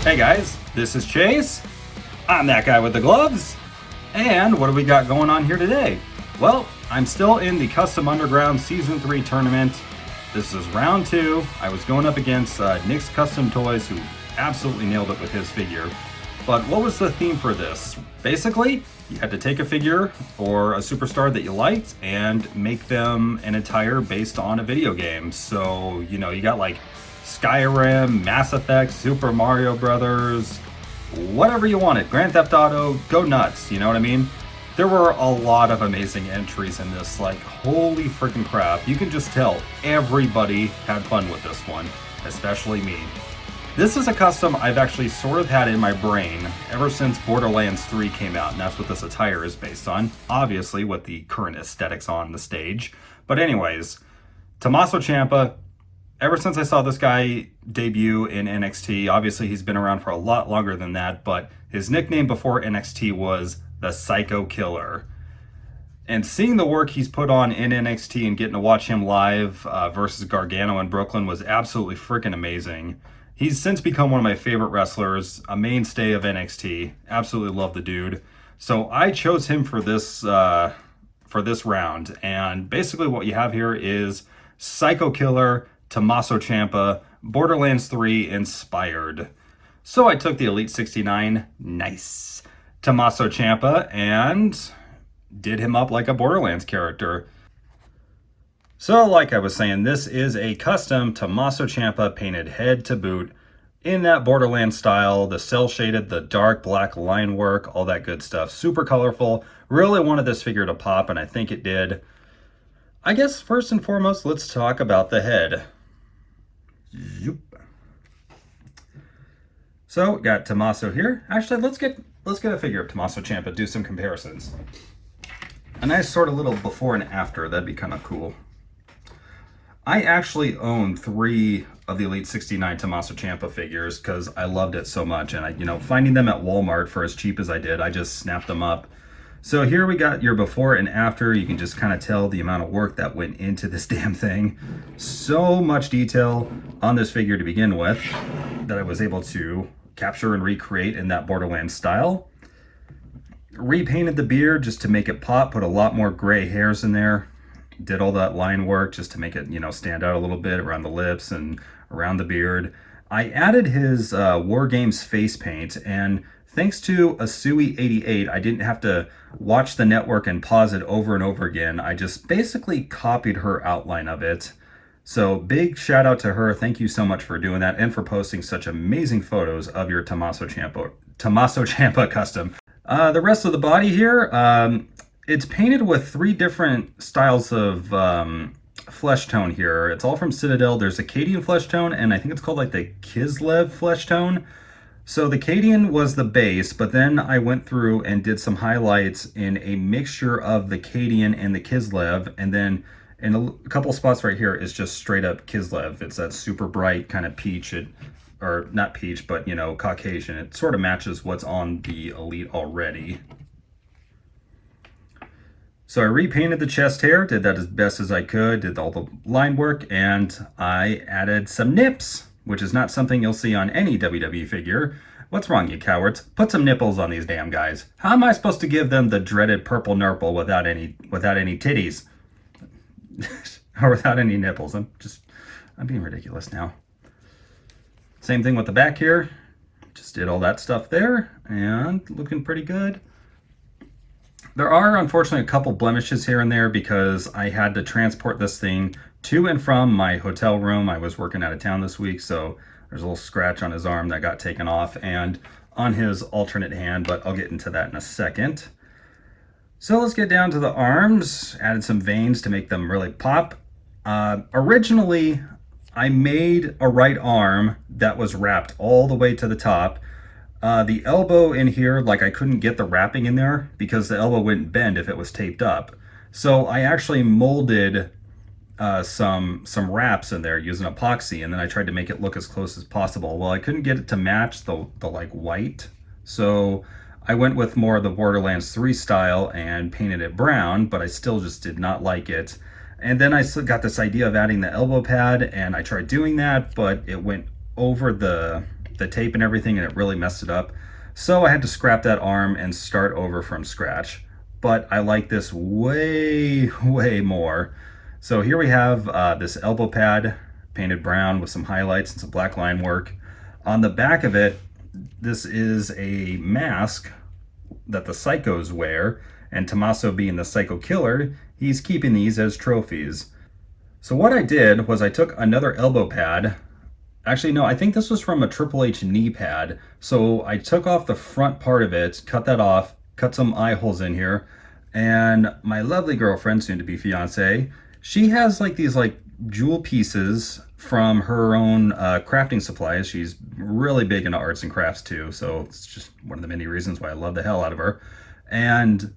Hey guys, this is Chase. I'm that guy with the gloves. And what do we got going on here today? Well, I'm still in the Custom Underground Season 3 tournament. This is round 2. I was going up against Nick's Custom Toys, who absolutely nailed it with his figure. But what was the theme for this? Basically, you had to take a figure or a superstar that you liked and make them an attire based on a video game. So, you know, you got like Skyrim, Mass Effect, Super Mario Brothers, whatever you wanted. Grand Theft Auto, go nuts, you know what I mean? There were a lot of amazing entries in this, like holy freaking crap. You can just tell everybody had fun with this one, especially me. This is a custom I've actually sort of had in my brain ever since Borderlands 3 came out, and that's what this attire is based on, obviously with the current aesthetics on the stage. But anyways, Tommaso Ciampa, ever since I saw this guy debut in NXT, obviously he's been around for a lot longer than that, but his nickname before NXT was the Psycho Killer. And seeing the work he's put on in NXT and getting to watch him live versus Gargano in Brooklyn was absolutely freaking amazing. He's since become one of my favorite wrestlers, a mainstay of NXT. Absolutely love the dude. So I chose him for this round. And basically what you have here is Psycho Killer Tommaso Ciampa, Borderlands 3 inspired. So I took the Elite 69, nice, Tommaso Ciampa and did him up like a Borderlands character. So like I was saying, this is a custom Tommaso Ciampa painted head to boot in that Borderlands style, the cell shaded, the dark black line work, all that good stuff. Super colorful. Really wanted this figure to pop, and I think it did. I guess first and foremost, let's talk about the head. Zoop. So got Tommaso here. Actually, let's get a figure of Tommaso Ciampa, do some comparisons. A nice sort of little before and after, that'd be kind of cool. I actually own 3 of the Elite 69 Tommaso Ciampa figures because I loved it so much, and finding them at Walmart for as cheap as I did, I just snapped them up. So here we got your before and after. You can just kind of tell the amount of work that went into this damn thing. So much detail on this figure to begin with that I was able to capture and recreate in that Borderlands style. Repainted the beard just to make it pop, put a lot more gray hairs in there. Did all that line work just to make it, stand out a little bit around the lips and around the beard. I added his War Games face paint, and thanks to Asui88, I didn't have to watch the network and pause it over and over again. I just basically copied her outline of it. So big shout out to her. Thank you so much for doing that and for posting such amazing photos of your Tommaso Ciampa custom. The rest of the body here, it's painted with 3 different styles of flesh tone here. It's all from Citadel. There's a Cadian flesh tone, and I think it's called like the Kislev flesh tone. So the Cadian was the base, but then I went through and did some highlights in a mixture of the Cadian and the Kislev, and then in a couple spots right here is just straight up Kislev. It's that super bright kind of peach, or not peach, but Caucasian. It sort of matches what's on the Elite already. So I repainted the chest hair, did that as best as I could, did all the line work, and I added some nips, which is not something you'll see on any WWE figure. What's wrong, you cowards? Put some nipples on these damn guys. How am I supposed to give them the dreaded purple nurple without any titties? Or without any nipples? I'm being ridiculous now. Same thing with the back here. Just did all that stuff there, and looking pretty good. There are, unfortunately, a couple blemishes here and there because I had to transport this thing to and from my hotel room. I was working out of town this week, so there's a little scratch on his arm that got taken off and on his alternate hand, but I'll get into that in a second. So let's get down to the arms. Added some veins to make them really pop. Originally, I made a right arm that was wrapped all the way to the top. The elbow in here, like I couldn't get the wrapping in there because the elbow wouldn't bend if it was taped up. So I actually molded some wraps in there using epoxy, and then I tried to make it look as close as possible. Well, I couldn't get it to match the like white, so I went with more of the Borderlands 3 style and painted it brown, but I still just did not like it. And then I got this idea of adding the elbow pad, and I tried doing that, but it went over the tape and everything, and it really messed it up. So I had to scrap that arm and start over from scratch. But I like this way, way more. So here we have this elbow pad painted brown with some highlights and some black line work. On the back of it, this is a mask that the psychos wear, and Tommaso being the psycho killer, he's keeping these as trophies. So what I did was I took another elbow pad. Actually, no, I think this was from a Triple H knee pad. So I took off the front part of it, cut that off, cut some eye holes in here, and my lovely girlfriend, soon to be fiance, she has like these like jewel pieces from her own crafting supplies. She's really big into arts and crafts too, so it's just one of the many reasons why I love the hell out of her. And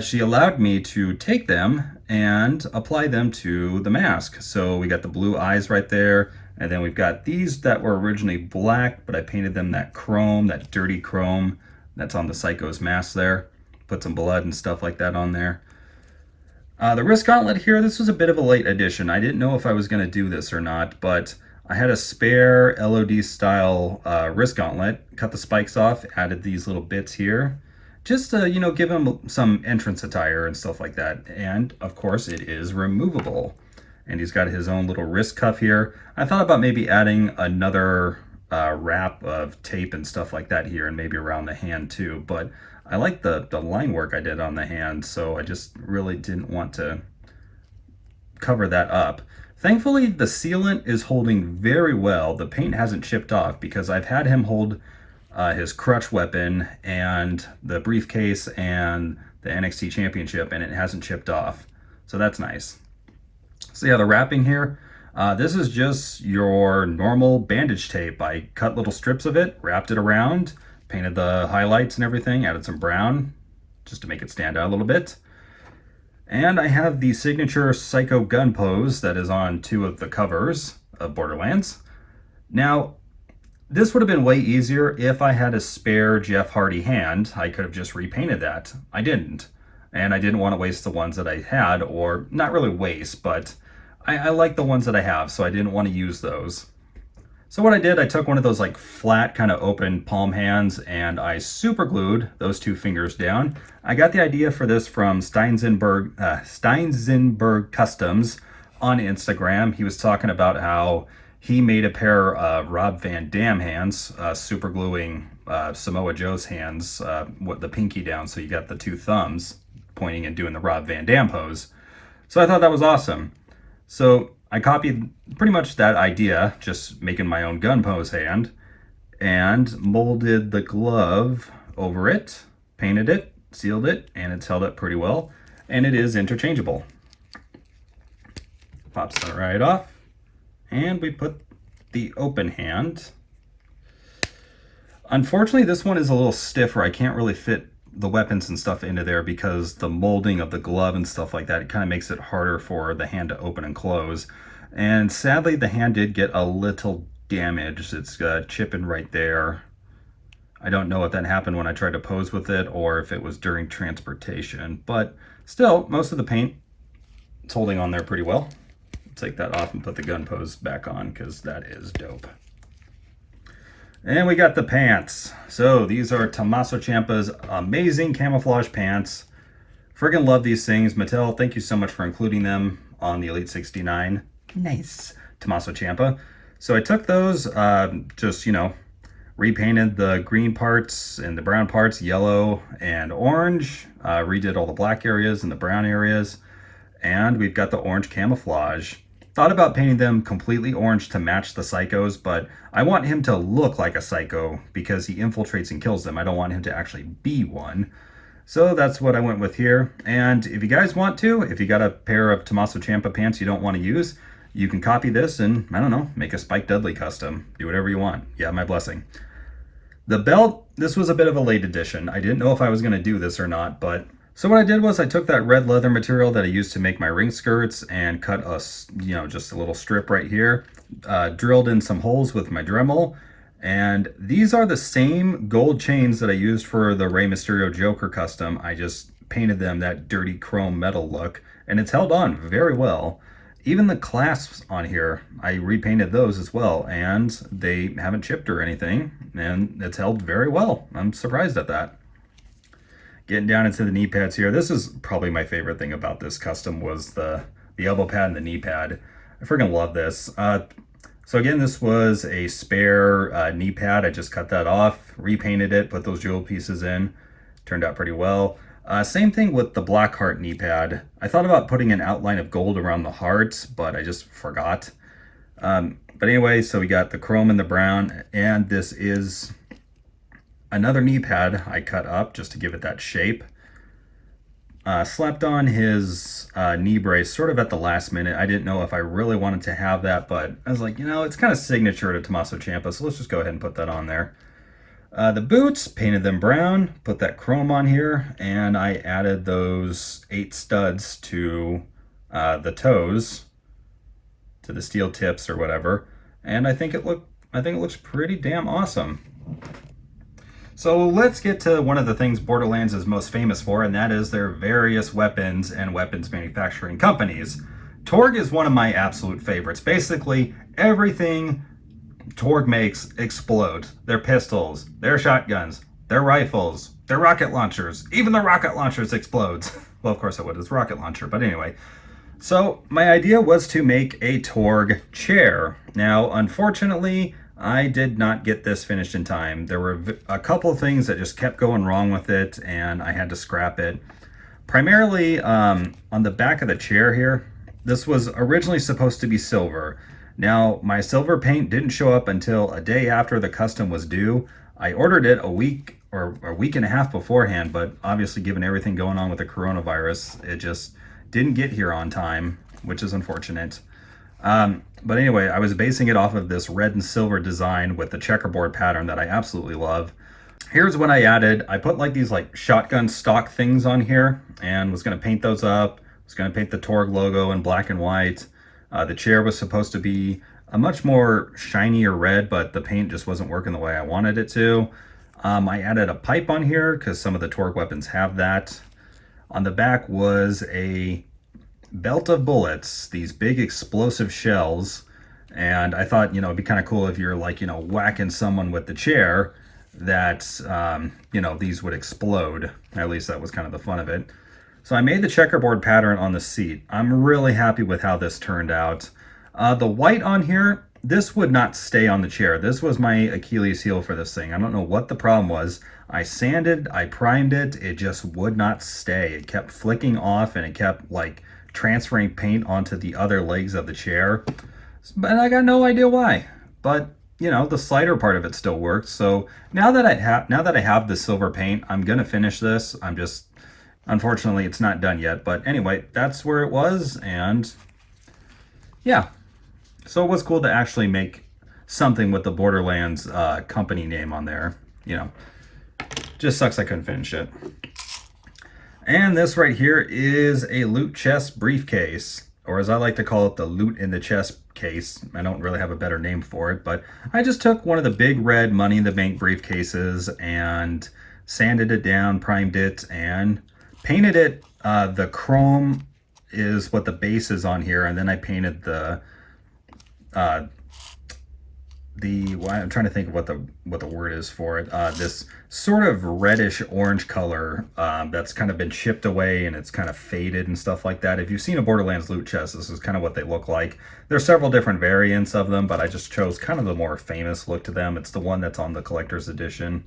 she allowed me to take them and apply them to the mask. So we got the blue eyes right there, and then we've got these that were originally black, but I painted them that chrome, that dirty chrome that's on the Psycho's mask there. Put some blood and stuff like that on there. The wrist gauntlet here, this was a bit of a late addition. I didn't know if I was going to do this or not, but I had a spare LOD style wrist gauntlet, cut the spikes off, added these little bits here, just to, you know, give him some entrance attire and stuff like that. And of course it is removable. And he's got his own little wrist cuff here. I thought about maybe adding another wrap of tape and stuff like that here, and maybe around the hand too, but I like the line work I did on the hand, so I just really didn't want to cover that up. Thankfully, the sealant is holding very well. The paint hasn't chipped off because I've had him hold his crutch weapon and the briefcase and the NXT Championship, and it hasn't chipped off. So that's nice. So yeah, the wrapping here, this is just your normal bandage tape. I cut little strips of it, wrapped it around, painted the highlights and everything, added some brown just to make it stand out a little bit. And I have the signature Psycho gun pose that is on 2 of the covers of Borderlands. Now, this would have been way easier if I had a spare Jeff Hardy hand. I could have just repainted that. I didn't. And I didn't want to waste the ones that I had, or not really waste, but I like the ones that I have, so I didn't want to use those. So what I did, I took one of those like flat kind of open palm hands and I super glued those 2 fingers down. I got the idea for this from Steinsenberg Customs on Instagram. He was talking about how he made a pair of Rob Van Dam hands, super gluing Samoa Joe's hands, with the pinky down, so you got the 2 thumbs pointing and doing the Rob Van Dam pose. So I thought that was awesome. So I copied pretty much that idea, just making my own gun pose hand, and molded the glove over it, painted it, sealed it, and it's held up pretty well, and it is interchangeable. Pops that right off, and we put the open hand. Unfortunately, this one is a little stiffer. I can't really fit the weapons and stuff into there because the molding of the glove and stuff like that, it kind of makes it harder for the hand to open and close. And sadly, the hand did get a little damaged. It's chipping right there. I don't know if that happened when I tried to pose with it or if it was during transportation, but still, most of the paint is holding on there pretty well. Take that off and put the gun pose back on because that is dope. And we got the pants. So these are Tommaso Ciampa's amazing camouflage pants. Friggin' love these things. Mattel, thank you so much for including them on the Elite 69. Nice. Tommaso Ciampa. So I took those, just, you know, repainted the green parts and the brown parts yellow and orange. Redid all the black areas and the brown areas. And we've got the orange camouflage. Thought about painting them completely orange to match the psychos, but I want him to look like a psycho because he infiltrates and kills them. I don't want him to actually be one. So that's what I went with here. And if you guys want to, if you got a pair of Tommaso Ciampa pants you don't want to use, you can copy this and, I don't know, make a Spike Dudley custom. Do whatever you want. You have my blessing. The belt, this was a bit of a late addition. I didn't know if I was going to do this or not, but so what I did was I took that red leather material that I used to make my ring skirts and cut just a little strip right here, drilled in some holes with my Dremel, and these are the same gold chains that I used for the Rey Mysterio Joker custom. I just painted them that dirty chrome metal look, and it's held on very well. Even the clasps on here, I repainted those as well, and they haven't chipped or anything, and it's held very well. I'm surprised at that. Getting down into the knee pads here, this is probably my favorite thing about this custom was the elbow pad and the knee pad. I freaking love this. So again, this was a spare knee pad. I just cut that off, repainted it, put those jewel pieces in. Turned out pretty well. Same thing with the black heart knee pad. I thought about putting an outline of gold around the hearts, but I just forgot. But anyway, so we got the chrome and the brown, and this is another knee pad I cut up just to give it that shape. Slapped on his knee brace sort of at the last minute. I didn't know if I really wanted to have that, but I was like, it's kind of signature to Tommaso Ciampa, so let's just go ahead and put that on there. The boots, painted them brown, put that chrome on here, and I added those 8 studs to the toes, to the steel tips or whatever, and I think it looks pretty damn awesome. So let's get to one of the things Borderlands is most famous for, and that is their various weapons and weapons manufacturing companies. Torg is one of my absolute favorites. Basically, everything Torg makes explodes. Their pistols, their shotguns, their rifles, their rocket launchers. Even the rocket launchers explodes. Well, of course it would. It's a rocket launcher, but anyway. So my idea was to make a Torg chair. Now, unfortunately, I did not get this finished in time. There were a couple of things that just kept going wrong with it, and I had to scrap it. Primarily, on the back of the chair here, this was originally supposed to be silver. Now, my silver paint didn't show up until a day after the custom was due. I ordered it a week or a week and a half beforehand, but obviously given everything going on with the coronavirus, it just didn't get here on time, which is unfortunate. But anyway, I was basing it off of this red and silver design with the checkerboard pattern that I absolutely love. Here's what I added. I put like these like shotgun stock things on here and was going to paint those up. Was going to paint the Torg logo in black and white. The chair was supposed to be a much more shinier red, but the paint just wasn't working the way I wanted it to. I added a pipe on here because some of the Torg weapons have that. On the back was a belt of bullets, these big explosive shells, and I thought, it'd be kind of cool if you're like, whacking someone with the chair that, these would explode. At least that was kind of the fun of it. So I made the checkerboard pattern on the seat. I'm really happy with how this turned out. The white on here, this would not stay on the chair. This was my Achilles heel for this thing. I don't know what the problem was. I sanded, I primed it, it just would not stay. It kept flicking off and it kept like transferring paint onto the other legs of the chair. And I got no idea why. But the slider part of it still works. So now that I have the silver paint, I'm gonna finish this. Unfortunately, it's not done yet, but anyway, that's where it was, and yeah. So it was cool to actually make something with the Borderlands company name on there, Just sucks I couldn't finish it. And this right here is a loot chest briefcase, or as I like to call it, the loot in the chest case. I don't really have a better name for it, but I just took one of the big red Money in the Bank briefcases and sanded it down, primed it, and painted it. The chrome is what the base is on here, and then I painted I'm trying to think of what the word is for it. This sort of reddish orange color that's kind of been chipped away and it's kind of faded and stuff like that. If you've seen a Borderlands loot chest, this is kind of what they look like. There's several different variants of them, but I just chose kind of the more famous look to them. It's the one that's on the collector's edition.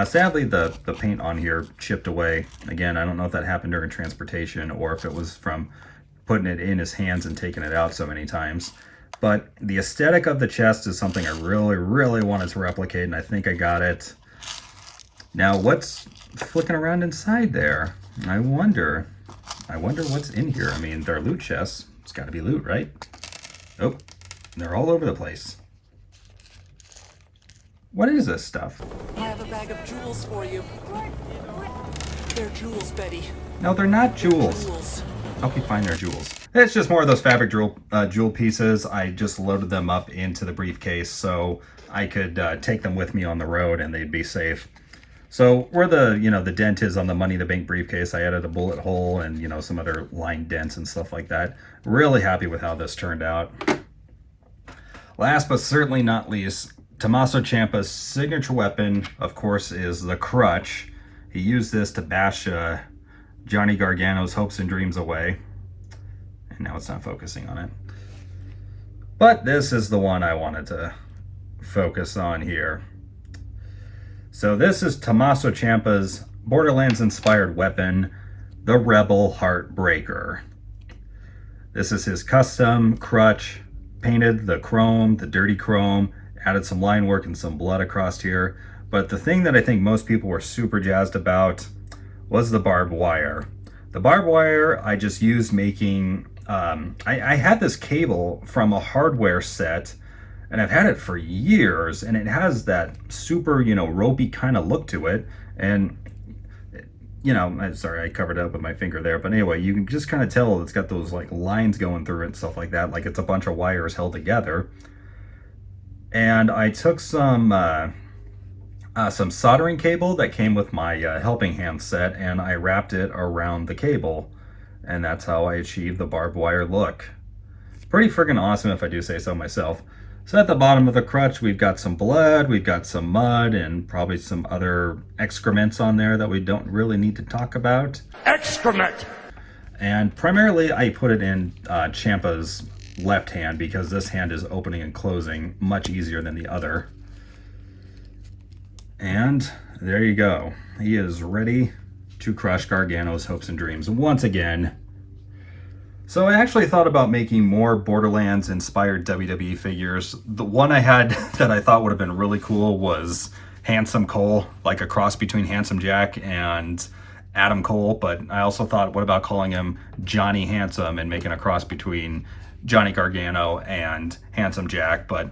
Sadly, the paint on here chipped away. Again, I don't know if that happened during transportation or if it was from putting it in his hands and taking it out so many times. But the aesthetic of the chest is something I really, really wanted to replicate, and I think I got it. Now, what's flicking around inside there? I wonder what's in here. I mean, they're loot chests. It's got to be loot, right? Oh, they're all over the place. What is this stuff? I have a bag of jewels for you. They're jewels, Betty. No, they're not jewels. Jewels. Help you find their jewels. It's just more of those fabric jewel pieces. I just loaded them up into the briefcase so I could take them with me on the road and they'd be safe. So where the dent is on the Money in the Bank briefcase, I added a bullet hole and some other line dents and stuff like that. Really happy with how this turned out. Last but certainly not least, Tommaso Ciampa's signature weapon, of course, is the crutch. He used this to bash Johnny Gargano's hopes and dreams away. And now it's not focusing on it. But this is the one I wanted to focus on here. So this is Tommaso Ciampa's Borderlands-inspired weapon, the Rebel Heartbreaker. This is his custom crutch, painted the chrome, the dirty chrome, added some line work and some blood across here. But the thing that I think most people were super jazzed about was the barbed wire. The barbed wire I just used making, I had this cable from a hardware set and I've had it for years and it has that super, ropey kind of look to it. And, I'm sorry, I covered it up with my finger there. But anyway, you can just kind of tell it's got those like lines going through it and stuff like that. Like it's a bunch of wires held together. And I took some soldering cable that came with my helping hand set and I wrapped it around the cable. And that's how I achieved the barbed wire look. Pretty friggin' awesome if I do say so myself. So at the bottom of the crutch, we've got some blood, we've got some mud, and probably some other excrements on there that we don't really need to talk about. Excrement! And primarily I put it in Ciampa's left hand because this hand is opening and closing much easier than the other. And there you go. He is ready to crush Gargano's hopes and dreams once again. So I actually thought about making more Borderlands inspired WWE figures. The one I had that I thought would have been really cool was Handsome Cole, like a cross between Handsome Jack and Adam Cole. But I also thought, what about calling him Johnny Handsome and making a cross between Johnny Gargano and Handsome Jack? But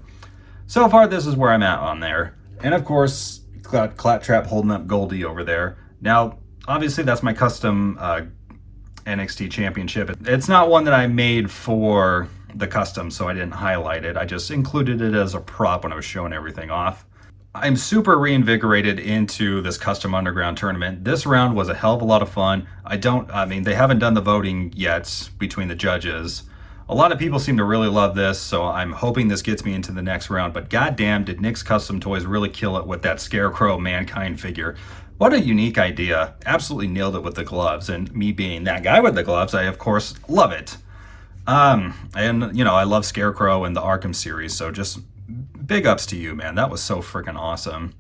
so far this is where I'm at on there. And of course, got Claptrap holding up Goldie over there. Now, obviously that's my custom NXT Championship. It's not one that I made for the custom, so I didn't highlight it. I just included it as a prop when I was showing everything off. I'm super reinvigorated into this Custom Underground tournament. This round was a hell of a lot of fun. They haven't done the voting yet between the judges. A lot of people seem to really love this, so I'm hoping this gets me into the next round. But goddamn, did Nick's Custom Toys really kill it with that Scarecrow Mankind figure. What a unique idea. Absolutely nailed it with the gloves. And me being that guy with the gloves, I of course love it. I love Scarecrow and the Arkham series, so just big ups to you, man. That was so freaking awesome.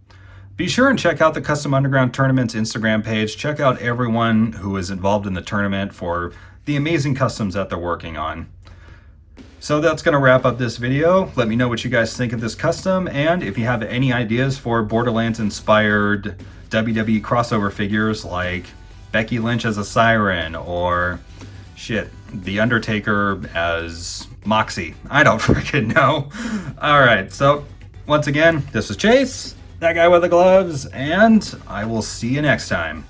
Be sure and check out the Custom Underground Tournament's Instagram page. Check out everyone who is involved in the tournament for the amazing customs that they're working on. So that's going to wrap up this video. Let me know what you guys think of this custom, and if you have any ideas for Borderlands-inspired WWE crossover figures like Becky Lynch as a Siren, or The Undertaker as Moxie. I don't freaking know. Alright, so once again, this is Chase, that guy with the gloves, and I will see you next time.